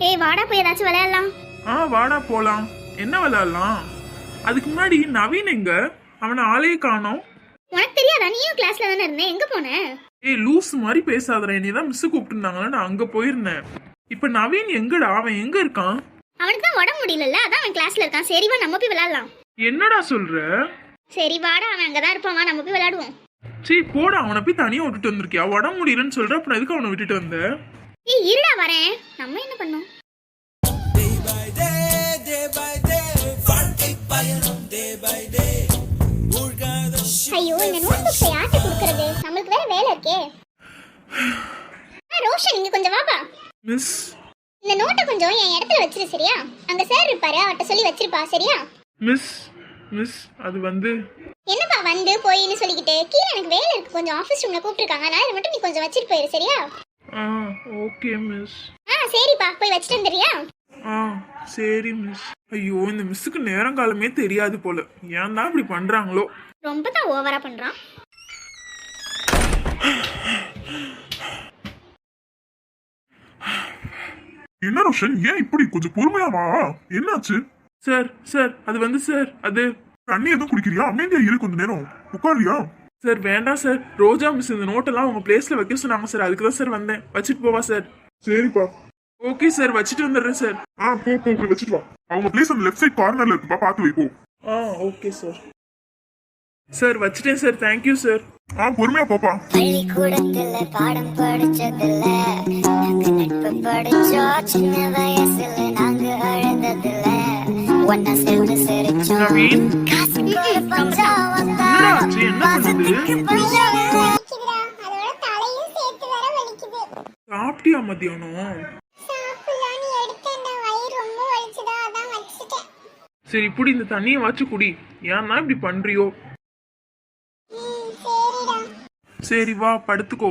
ஏய் வாடா போய் ஏதாச்சும் விளையாடலாம். வாடா போலாம். என்ன விளையாடலாம்? அதுக்கு முன்னாடி நவீன் எங்க? அவனை ஆளையே காணோம். உனக்கு தெரியாதா? நீயும் கிளாஸ்ல தானே இருந்த, எங்க போன? ஏய் லூஸ் மாதிரி பேசாதடா. என்னதான் மிஸ் கூப்பிட்டுருந்தாங்களா, நான் அங்க போயிருந்தேன். இப்ப நவீன் எங்கடா? அவன் எங்க இருக்கான்? அவனுக்கு தான் உடம்பு முடியலல்ல, அதான் அவன் கிளாஸ்ல இருக்கான். சரி வா நம்ம போய் விளையாடலாம். என்னடா சொல்ற? சரி வாடா, அவன் அங்கதான் இருப்பான், வா நம்ம போய் விளையாடுவோம். சரி போடா. அவனை போய் தனியா விட்டுட்டு வந்திருக்கியா? உடம்பு முடியலன்னு சொல்ற, அப்புறம் எதுக்கு அவனை விட்டுட்டு வந்த? ஏய் இருடா வரேன். நம்ம என்ன பண்ணோம்? ஐயோ இந்த நோட்புக்கை யார்கிட்ட கொடுக்கறது? நமக்கு வேற வேலை இருக்கே. ரோஷன் இங்க கொஞ்சம் வாப்பா. மிஸ் இந்த நோட்டை கொஞ்சம் என் இடத்துல வச்சிரு சரியா? அங்க சார் இருப்பாரு, அவர்கிட்ட சொல்லி வச்சிருப்பா சரியா? மிஸ் மிஸ் அது வந்து என்னப்பா வந்து போயின்னு சொல்லிக்கிட்டு? கீழே எனக்கு வேலை இருக்கு, கொஞ்சம் ஆஃபீஸ் ரூம்ல கூப்பிட்டுருக்காங்க, அதனால இதை மட்டும் நீ கொஞ்சம் வச்சிட்டு போயிரு சரியா? Okay miss. சரிப்பா போய் வச்சிட்டு வந்துறியா? சரி மிஸ். ஐயோ இந்த மிஸ்ஸுக்கு நேரங்காலமே தெரியாது போல. ஏன் தான் இப்படி பண்றாங்களோ? ரொம்ப தான் ஓவரா பண்றான். என்ன ரோஷன், ஏன் இப்படி? கொஞ்சம் பொறுமையாவா? என்னாச்சு? சார் சார் அது வந்து சார் அது தண்ணி எதுவும் குடிக்கிறியா? அமைதியா இரு, கொஞ்ச நேரம் உட்காரியா? சார் வேண்டாம் சார். ரோஜா மிஸ் இந்த நோட்டெல்லாம் உங்க பிளேஸ்ல வைக்க சொன்னாங்க சார், அதுக்கு தான் சார் வந்தேன். வச்சுட்டு போவா சார்? சரிப்பா. ஓகே சார், வச்சுட்டு வந்துடுறேன் சார். போ போய் வச்சுட்டு வா. அவங்க பிளேஸ் அந்த லெஃப்ட் சைட் கார்னர்ல இருக்குப்பா, பார்த்து வை போ. Okay sir. சார் வச்சுட்டேன் சார். Thank you sir. பொறுமையா போப்பா. பள்ளிக்கூடத்துல பாடம் படிச்சதில்ல, நாங்க நட்பு படிச்சோம். சின்ன வயசுல நாங்க அழுததில்ல, ஒன்னா சேர்ந்து சிரிச்சோம். நவீன் காசுக்கு ஒரு பஞ்சம் வந்தா என்னடா ஆச்சு? என்ன பண்ணுது? பஞ்சம் இல்லை. அதோட தலையும் சேர்த்து வர வலிக்குது. சாப்பிட்டியா மத்தியானம்? சாப்பிடலான்னு எடுத்தேன், வயிறு ரொம்ப வலிச்சுதா, அதான் வச்சிட்டேன். சரி இப்படி இந்த தண்ணியை வச்சு குடி. ஏன்னா இப்படி பண்றியோ? சரிடா. சரி வா படுத்துக்கோ.